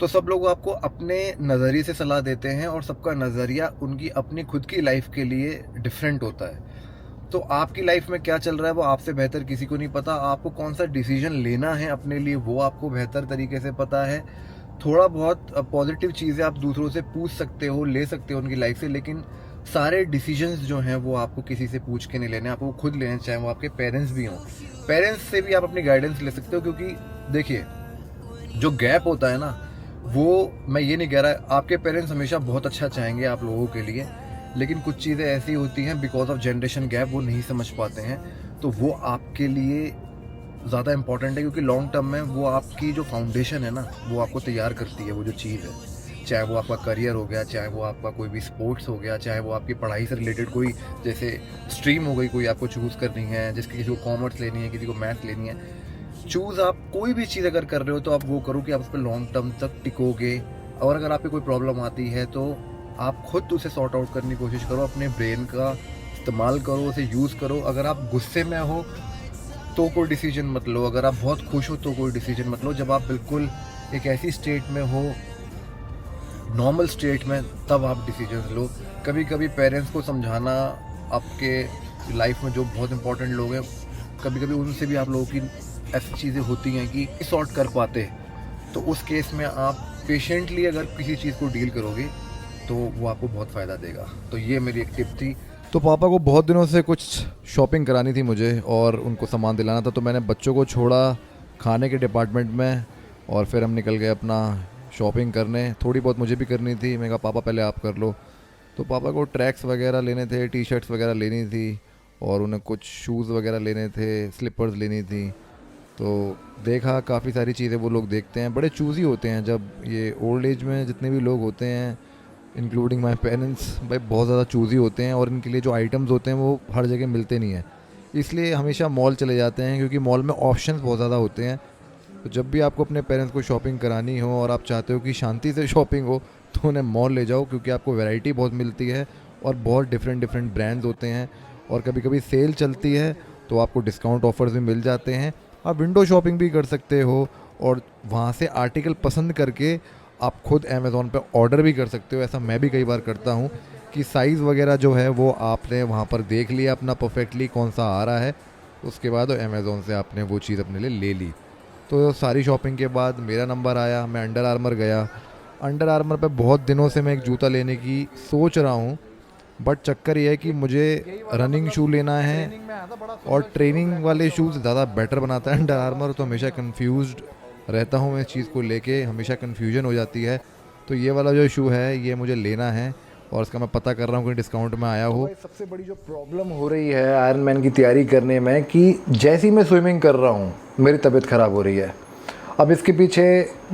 तो सब लोग आपको अपने नज़रिए से सलाह देते हैं और सबका नज़रिया उनकी अपनी खुद की लाइफ के लिए डिफरेंट होता है। तो आपकी लाइफ में क्या चल रहा है वो आपसे बेहतर किसी को नहीं पता। आपको कौन सा डिसीजन लेना है अपने लिए वो आपको बेहतर तरीके से पता है। थोड़ा बहुत पॉजिटिव चीज़ें आप दूसरों से पूछ सकते हो, ले सकते हो उनकी लाइफ से, लेकिन सारे डिसीजंस जो हैं वो आपको किसी से पूछ के नहीं लेने, आपको खुद लेने, चाहे वो आपके पेरेंट्स भी हों। पेरेंट्स से भी आप अपनी गाइडेंस ले सकते हो, क्योंकि देखिए जो गैप होता है ना, वो मैं ये नहीं कह रहा, आपके पेरेंट्स हमेशा बहुत अच्छा चाहेंगे आप लोगों के लिए, लेकिन कुछ चीज़ें ऐसी होती हैं बिकॉज ऑफ जनरेशन गैप वो नहीं समझ पाते हैं। तो वो आपके लिए ज़्यादा इंपॉर्टेंट है, क्योंकि लॉन्ग टर्म में वो आपकी जो फाउंडेशन है ना वो आपको तैयार करती है। वो जो चीज़ है, चाहे वो आपका करियर हो गया, चाहे वो आपका कोई भी स्पोर्ट्स हो गया, चाहे वो आपकी पढ़ाई से रिलेटेड कोई जैसे स्ट्रीम हो गई, कोई आपको चूज़ करनी है, जिसकी किसी को कॉमर्स लेनी है, किसी को मैथ लेनी है, चूज़ आप कोई भी चीज़ अगर कर रहे हो तो आप वो करो कि आप उस पर लॉन्ग टर्म तक टिकोगे। और अगर आपकी कोई प्रॉब्लम आती है तो आप खुद उसे सॉर्ट आउट करने की कोशिश करो, अपने ब्रेन का इस्तेमाल करो, उसे यूज़ करो। अगर आप गुस्से में हो तो कोई डिसीजन मत लो, अगर आप बहुत खुश हो तो कोई डिसीजन मत लो। जब आप बिल्कुल एक ऐसी स्टेट में हो, नॉर्मल स्टेट में, तब आप डिसीजन लो। कभी कभी पेरेंट्स को समझाना, आपके लाइफ में जो बहुत इंपॉर्टेंट लोग हैं, कभी कभी उनसे भी आप लोगों की ऐसी चीज़ें होती हैं कि सॉर्ट कर पाते। तो उस केस में आप पेशेंटली अगर किसी चीज़ को डील करोगे तो वो आपको बहुत फ़ायदा देगा। तो ये मेरी एक टिप थी। तो पापा को बहुत दिनों से कुछ शॉपिंग करानी थी मुझे और उनको सामान दिलाना था, तो मैंने बच्चों को छोड़ा खाने के डिपार्टमेंट में और फिर हम निकल गए अपना शॉपिंग करने। थोड़ी बहुत मुझे भी करनी थी, मैं कहा पापा पहले आप कर लो। तो पापा को ट्रैक्स वगैरह लेने थे, टी शर्ट्स वगैरह लेनी थी और उन्हें कुछ शूज़ वगैरह लेने थे, स्लीपर्स लेनी थी। तो देखा काफ़ी सारी चीज़ें वो लोग देखते हैं, बड़े चूज़ी होते हैं। जब ये ओल्ड एज में जितने भी लोग होते हैं इंक्लूडिंग माई पेरेंट्स, भाई बहुत ज़्यादा चूज़ी होते हैं और इनके लिए जो आइटम्स होते हैं वो हर जगह मिलते नहीं हैं। इसलिए हमेशा मॉल चले जाते हैं, क्योंकि मॉल में ऑप्शंस बहुत ज़्यादा होते हैं। तो जब भी आपको अपने पेरेंट्स को शॉपिंग करानी हो और आप चाहते हो कि शांति से शॉपिंग हो, तो उन्हें मॉल ले जाओ, क्योंकि आपको वैरायटी बहुत मिलती है और बहुत डिफरेंट डिफरेंट ब्रांड्स होते हैं। और कभी कभी सेल चलती है तो आपको डिस्काउंट ऑफर्स भी मिल जाते हैं। आप विंडो शॉपिंग भी कर सकते हो और वहाँ से आर्टिकल पसंद करके आप खुद अमेज़ॉन पे ऑर्डर भी कर सकते हो। ऐसा मैं भी कई बार करता हूँ कि साइज़ वगैरह जो है वो आपने वहाँ पर देख लिया अपना परफेक्टली कौन सा आ रहा है, उसके बाद अमेज़ॉन से आपने वो चीज़ अपने लिए ले ली। तो सारी शॉपिंग के बाद मेरा नंबर आया, मैं अंडर आर्मर गया। अंडर आर्मर पे बहुत दिनों से मैं एक जूता लेने की सोच रहा हूँ, बट चक्कर ये है कि मुझे रनिंग शू लेना है और ट्रेनिंग वाले शूज़ ज़्यादा बेटर बनाता है अंडर आर्मर। तो हमेशा कंफ्यूज्ड रहता हूँ मैं इस चीज़ को लेके, हमेशा कन्फ्यूजन हो जाती है। तो ये वाला जो शू है ये मुझे लेना है और इसका मैं पता कर रहा हूँ कि डिस्काउंट में आया हो। सबसे बड़ी जो प्रॉब्लम हो रही है आयरन मैन की तैयारी करने में कि जैसी मैं स्विमिंग कर रहा हूँ मेरी तबीयत ख़राब हो रही है। अब इसके पीछे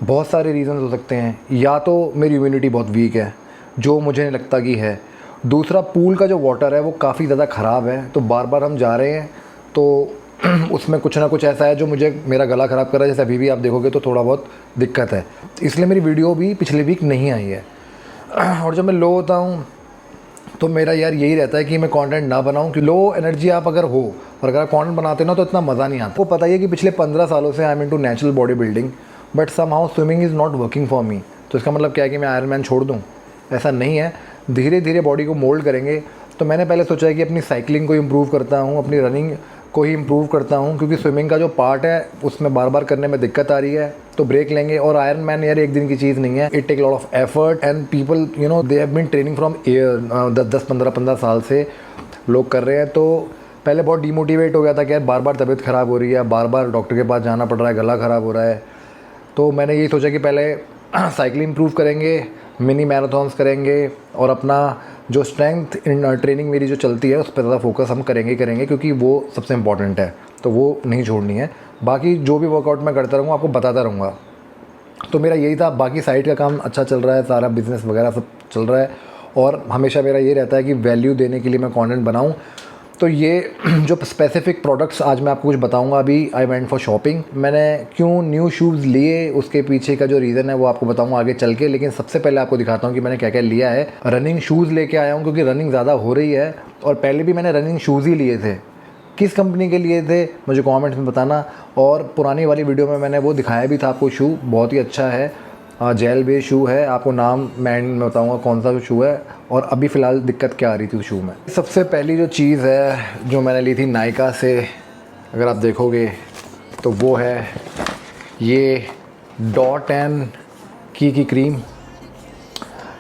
बहुत सारे रीज़न हो सकते हैं। या तो मेरी इम्यूनिटी बहुत वीक है, जो मुझे नहीं लगता कि है। दूसरा, पूल का जो वाटर है वो काफ़ी ज़्यादा ख़राब है, तो बार बार हम जा रहे हैं तो उसमें कुछ ना कुछ ऐसा है जो मुझे मेरा गला ख़राब कर रहा है। जैसे अभी भी आप देखोगे तो थोड़ा बहुत दिक्कत है, इसलिए मेरी वीडियो भी पिछले वीक नहीं आई है। और जब मैं लो होता हूँ तो मेरा यार यही रहता है कि मैं कंटेंट ना बनाऊं, कि लो एनर्जी आप अगर हो और अगर आप कंटेंट बनाते हो ना तो इतना मज़ा नहीं आता। वो पता ही है कि पिछले 15 सालों से I am into natural body building, but somehow swimming is not working for me. तो इसका मतलब क्या है कि मैं आयरन मैन छोड़ दूँ? ऐसा नहीं है, धीरे धीरे बॉडी को मोल्ड करेंगे। तो मैंने पहले सोचा है कि अपनी साइकिलिंग को इम्प्रूव करता हूँ, अपनी रनिंग को ही इम्प्रूव करता हूँ, क्योंकि स्विमिंग का जो पार्ट है उसमें बार बार करने में दिक्कत आ रही है, तो ब्रेक लेंगे। और आयरन मैन यार एक दिन की चीज़ नहीं है, it take lot of effort and people you know they have been training from year 10-15 साल से लोग कर रहे हैं। तो पहले बहुत डीमोटिवेट हो गया था कि यार बार बार तबीयत ख़राब हो रही है, बार बार डॉक्टर के पास जाना पड़ रहा है, गला ख़राब हो रहा है। तो मैंने यही सोचा कि पहले साइकिलिंग इम्प्रूव करेंगे, मिनी मैराथन्स करेंगे और अपना जो स्ट्रेंथ इन ट्रेनिंग मेरी जो चलती है उस पर ज़्यादा फोकस हम करेंगे, क्योंकि वो सबसे इम्पॉर्टेंट है, तो वो नहीं छोड़नी है। बाकी जो भी वर्कआउट मैं करता रहूँगा आपको बताता रहूँगा। तो मेरा यही था। बाकी साइट का काम अच्छा चल रहा है, सारा बिज़नेस वगैरह सब चल रहा है और हमेशा मेरा ये रहता है कि वैल्यू देने के लिए मैं कंटेंट बनाऊँ। तो ये जो स्पेसिफिक प्रोडक्ट्स आज मैं आपको कुछ बताऊंगा। अभी आई वेंट फॉर शॉपिंग, मैंने क्यों न्यू शूज़ लिए उसके पीछे का जो रीज़न है वो आपको बताऊंगा आगे चल के। लेकिन सबसे पहले आपको दिखाता हूँ कि मैंने क्या क्या लिया है। रनिंग शूज़ लेके आया हूँ क्योंकि रनिंग ज़्यादा हो रही है और पहले भी मैंने रनिंग शूज़ ही लिए थे। किस कंपनी के लिए थे मुझे कमेंट्स में बताना। और पुरानी वाली वीडियो में मैंने वो दिखाया भी था आपको, शू बहुत ही अच्छा है। जेल बेस शू है। आपको नाम मैं एंड में बताऊँगा कौन सा शू है और अभी फ़िलहाल दिक्कत क्या आ रही थी उस शू में। सबसे पहली जो चीज़ है जो मैंने ली थी नायका से, अगर आप देखोगे तो वो है ये डॉट एंड की क्रीम।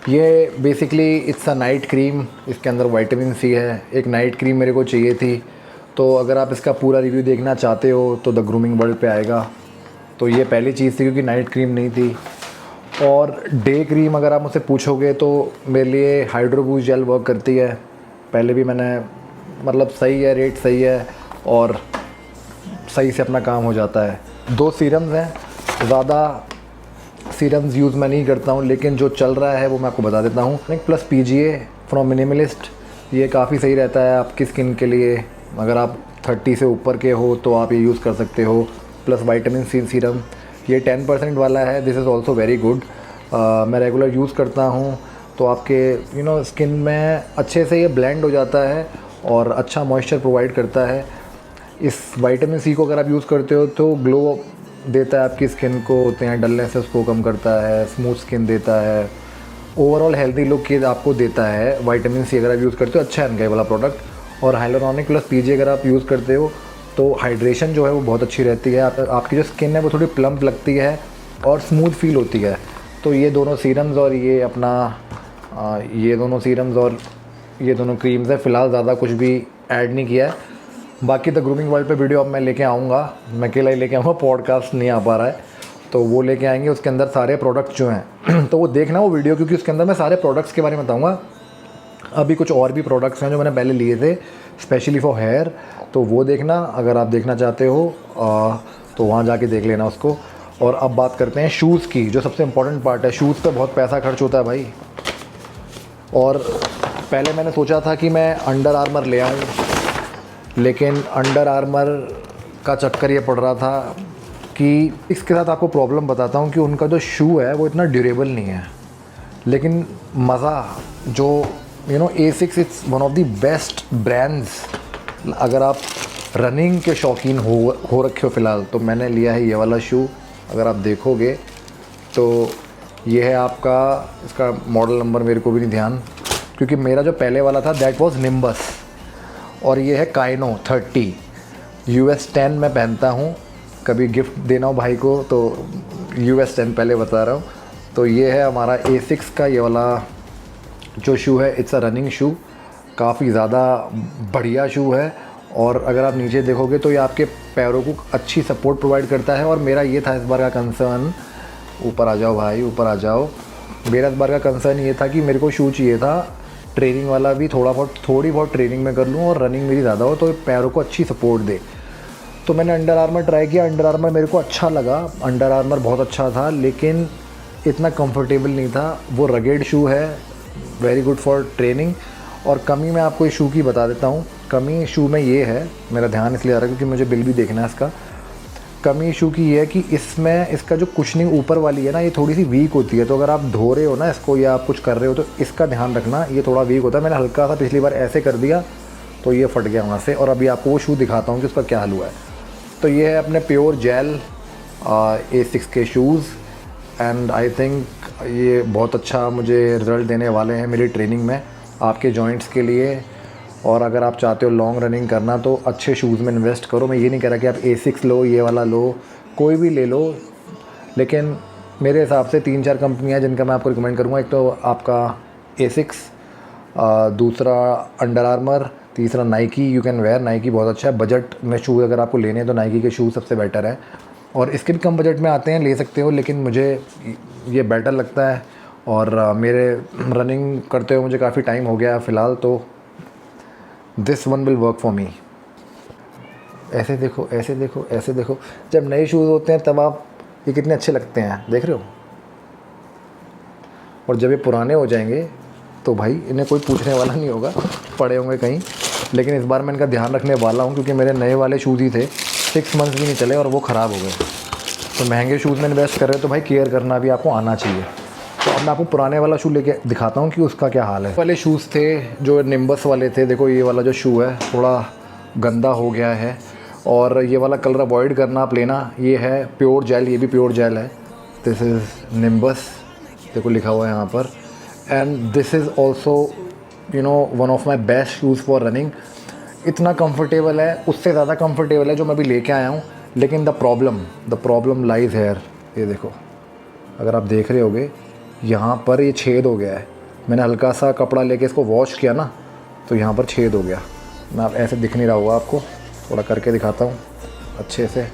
ये basically it's a night cream, इसके अंदर विटामिन सी है। एक नाइट क्रीम मेरे को चाहिए थी, तो अगर आप इसका पूरा रिव्यू देखना चाहते हो तो द ग्रूमिंग वर्ल्ड पे आएगा। तो ये पहली चीज़ थी क्योंकि नाइट क्रीम नहीं थी। और डे क्रीम अगर आप मुझसे पूछोगे तो मेरे लिए हाइड्रो बूस्ट जेल वर्क करती है। पहले भी मैंने मतलब सही है, रेट सही है और सही से अपना काम हो जाता है। 2 सीरम्स हैं, ज़्यादा सीरम्स यूज़ मैं नहीं करता हूँ, लेकिन जो चल रहा है वो मैं आपको बता देता हूँ। प्लस PGA फ्रॉम मिनिमलिस्ट, ये काफ़ी सही रहता है आपकी स्किन के लिए। अगर आप 30 से ऊपर के हो तो आप ये यूज़ कर सकते हो। प्लस विटामिन सी सीरम, ये 10% वाला है। This is also very good. मैं रेगुलर यूज़ करता हूँ, तो आपके स्किन में अच्छे से ये ब्लेंड हो जाता है और अच्छा मॉइस्चर प्रोवाइड करता है। इस विटामिन सी को अगर आप यूज़ करते हो तो ग्लो देता है आपकी स्किन को, होते हैं डलनेस है उसको कम करता है, स्मूथ स्किन देता है, ओवरऑल हेल्दी लुक ये आपको देता है। विटामिन सी अगर आप यूज़ करते हो अच्छा है इनका ये वाला प्रोडक्ट। और हाइलोरॉनिक प्लस PGA अगर आप यूज़ करते हो तो हाइड्रेशन जो है वो बहुत अच्छी रहती है। आपकी जो स्किन है वो थोड़ी प्लम्प लगती है और स्मूथ फील होती है। तो ये दोनों सीरम्स और ये अपना ये दोनों सीरम्स और ये दोनों क्रीम्स है। फ़िलहाल ज़्यादा कुछ भी ऐड नहीं किया है। बाकी द ग्रूमिंग वर्ल्ड पे वीडियो अब मैं लेके आऊँगा, मैं अकेला ही लेके आऊँगा, पॉडकास्ट नहीं आ पा रहा है, तो वो लेके आएंगे। उसके अंदर सारे प्रोडक्ट्स जो हैं तो वो देखना वो वीडियो, क्योंकि उसके अंदर मैं सारे प्रोडक्ट्स के बारे में बताऊँगा। अभी कुछ और भी प्रोडक्ट्स हैं जो मैंने पहले लिए थे स्पेशली फॉर हेयर, तो वो देखना अगर आप देखना चाहते हो तो वहाँ जाके देख लेना उसको। और अब बात करते हैं शूज़ की, जो सबसे इम्पोर्टेंट पार्ट है। शूज़ पे बहुत पैसा खर्च होता है भाई, और पहले मैंने सोचा था कि मैं अंडर आर्मर ले आऊँ, लेकिन अंडर आर्मर का चक्कर ये पड़ रहा था कि इसके साथ आपको प्रॉब्लम बताता हूँ कि उनका जो शू है वो इतना ड्यूरेबल नहीं है, लेकिन मज़ा जो ASICS it's one of the best brands. अगर आप रनिंग के शौकीन हो रखे हो फ़िलहाल, तो मैंने लिया है ये वाला शू। अगर आप देखोगे तो ये है आपका, इसका मॉडल नंबर मेरे को भी नहीं ध्यान, क्योंकि मेरा जो पहले वाला था दैट वाज निम्बस, और ये है काइनो 30 US 10 मैं पहनता हूँ। कभी गिफ्ट देना हो भाई को तो US 10 पहले बता रहा हूँ। तो ये है हमारा ASICS का ये वाला जो शू है, इट्स अ रनिंग शू, काफ़ी ज़्यादा बढ़िया शू है। और अगर आप नीचे देखोगे तो ये आपके पैरों को अच्छी सपोर्ट प्रोवाइड करता है। और मेरा ये था इस बार का कंसर्न, ऊपर आ जाओ भाई, ऊपर आ जाओ। मेरा इस बार का कंसर्न ये था कि मेरे को शू चाहिए था ट्रेनिंग वाला भी, थोड़ी बहुत ट्रेनिंग में कर लूँ और रनिंग मेरी ज़्यादा हो तो पैरों को अच्छी सपोर्ट दे। तो मैंने अंडर आर्मर ट्राई किया, अंडर आर्मर मेरे को अच्छा लगा, अंडर आर्मर बहुत अच्छा था, लेकिन इतना कंफर्टेबल नहीं था। वो रगेड शू है, वेरी गुड फॉर ट्रेनिंग। और कमी मैं आपको इस शू की बता देता हूँ। कमी शू में ये है, मेरा ध्यान इसलिए आ रहा है क्योंकि मुझे बिल भी देखना है इसका। कमी शू की ये है कि इसमें इसका जो कुशनिंग ऊपर वाली है ना, ये थोड़ी सी वीक होती है। तो अगर आप धो रहे हो ना इसको या आप कुछ कर रहे हो तो इसका ध्यान रखना, ये थोड़ा वीक होता है। मैंने हल्का सा पिछली बार ऐसे कर दिया तो ये फट गया वहाँ से। और अभी आपको वो शू दिखाता हूँ कि उसका क्या हाल हुआ है। तो ये है अपने प्योर जेल ASICS के शूज़, एंड आई थिंक ये बहुत अच्छा मुझे रिज़ल्ट देने वाले हैं मेरी ट्रेनिंग में, आपके जॉइंट्स के लिए। और अगर आप चाहते हो लॉन्ग रनिंग करना तो अच्छे शूज़ में इन्वेस्ट करो। मैं ये नहीं कह रहा कि आप ASICS लो, ये वाला लो, कोई भी ले लो, लेकिन मेरे हिसाब से 3-4 कंपनियां जिनका मैं आपको रिकमेंड करूँगा। एक तो आपका ASICS, दूसरा अंडर आर्मर, तीसरा Nike. You can wear, Nike बहुत अच्छा है। बजट में शूज़ अगर आपको लेने हैं तो नाइकी के शूज़ सबसे बेटर है, और इसके भी कम बजट में आते हैं, ले सकते हो, लेकिन मुझे ये बेटर लगता है। और मेरे रनिंग करते हुए मुझे काफ़ी टाइम हो गया फ़िलहाल, तो this one will work for me. ऐसे देखो, ऐसे देखो, ऐसे देखो, जब नए शूज़ होते हैं तब आप ये कितने अच्छे लगते हैं, देख रहे हो। और जब ये पुराने हो जाएंगे तो भाई इन्हें कोई पूछने वाला नहीं होगा, पड़े होंगे कहीं। लेकिन इस बार मैं इनका ध्यान रखने वाला हूँ, क्योंकि मेरे नए वाले शूज़ ही थे, 6 मंथ्स भी नहीं चले और वो ख़राब हो गए। तो महंगे शूज़ में इन्वेस्ट कर रहे हो तो भाई केयर करना भी आपको आना चाहिए। तो अब मैं आपको पुराने वाला शू लेके दिखाता हूँ कि उसका क्या हाल है। वाले शूज़ थे जो निम्बस वाले थे, देखो ये वाला जो शू है थोड़ा गंदा हो गया है, और ये वाला कलर अवॉइड करना आप लेना। ये है प्योर जेल, ये भी प्योर जेल है। दिस इज़ निम्बस, देखो लिखा हुआ है यहाँ पर। And this is also you know one of my best shoes for running. इतना कंफर्टेबल है, उससे ज़्यादा कंफर्टेबल है जो मैं अभी लेके आया हूँ। लेकिन द प्रॉब्लम लाइज हेयर। ये देखो, अगर आप देख रहे होगे यहाँ पर ये छेद हो गया है। मैंने हल्का सा कपड़ा लेके इसको वॉश किया ना, तो यहाँ पर छेद हो गया। मैं आप ऐसे दिख नहीं रहा होगा आपको, थोड़ा करके दिखाता हूँ अच्छे से,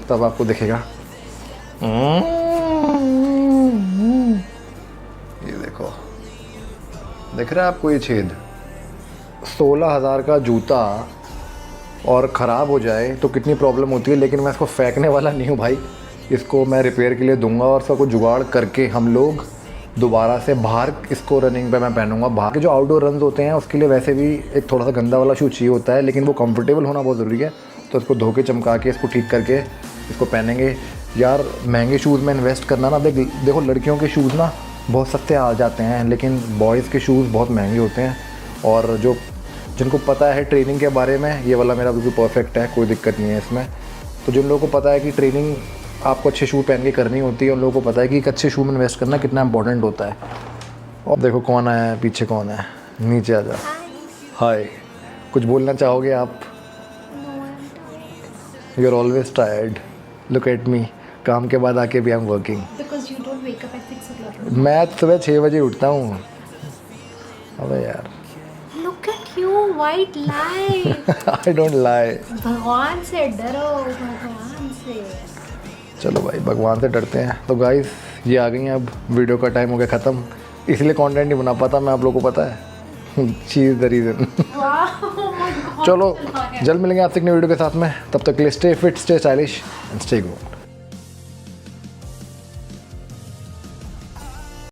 तब आपको दिखेगा। ये देखो, दिख रहा है आपको ये छेद? 16,000 का जूता और ख़राब हो जाए तो कितनी प्रॉब्लम होती है। लेकिन मैं इसको फेंकने वाला नहीं हूँ भाई, इसको मैं रिपेयर के लिए दूंगा और इसका कुछ जुगाड़ करके हम लोग दोबारा से बाहर इसको रनिंग पे मैं पहनूंगा। बाहर के जो आउटडोर रन होते हैं उसके लिए वैसे भी एक थोड़ा सा गंदा वाला शूज़ चाहिए होता है, लेकिन वो कंफर्टेबल होना बहुत ज़रूरी है। तो इसको धो के चमका के इसको ठीक करके इसको पहनेंगे। यार महंगे शूज़ में इन्वेस्ट करना ना, देखो लड़कियों के शूज़ ना बहुत सस्ते आ जाते हैं, लेकिन बॉयज़ के शूज़ बहुत महंगे होते हैं। और जो जिनको पता है ट्रेनिंग के बारे में, ये वाला मेरा बिल्कुल परफेक्ट है, कोई दिक्कत नहीं है इसमें। तो जिन लोगों को पता है कि ट्रेनिंग आपको अच्छे शू पहन के करनी होती है, उन लोगों को पता है कि एक अच्छे शू में इन्वेस्ट करना कितना इंपॉर्टेंट होता है। और देखो कौन आया है पीछे, कौन है? नीचे आ जा। हाय, कुछ बोलना चाहोगे आप? You are always tired, look at me. काम के बाद आके भी आई एम वर्किंग। मैं सुबह 6 बजे उठता हूँ। अबे यार, Look at you, white lie. I don't lie. भगवान से डरो, भगवान से। चलो भाई, भगवान से डरते हैं। तो गाइस, ये आ गई हैं, अब वीडियो का टाइम हो गया ख़त्म, इसलिए कंटेंट नहीं बना पाता मैं, आप लोगों को पता है। She is the reason. चलो जल्द मिलेंगे आपसे एक नई वीडियो के साथ में, तब तक के लिए stay fit, stay stylish and stay good.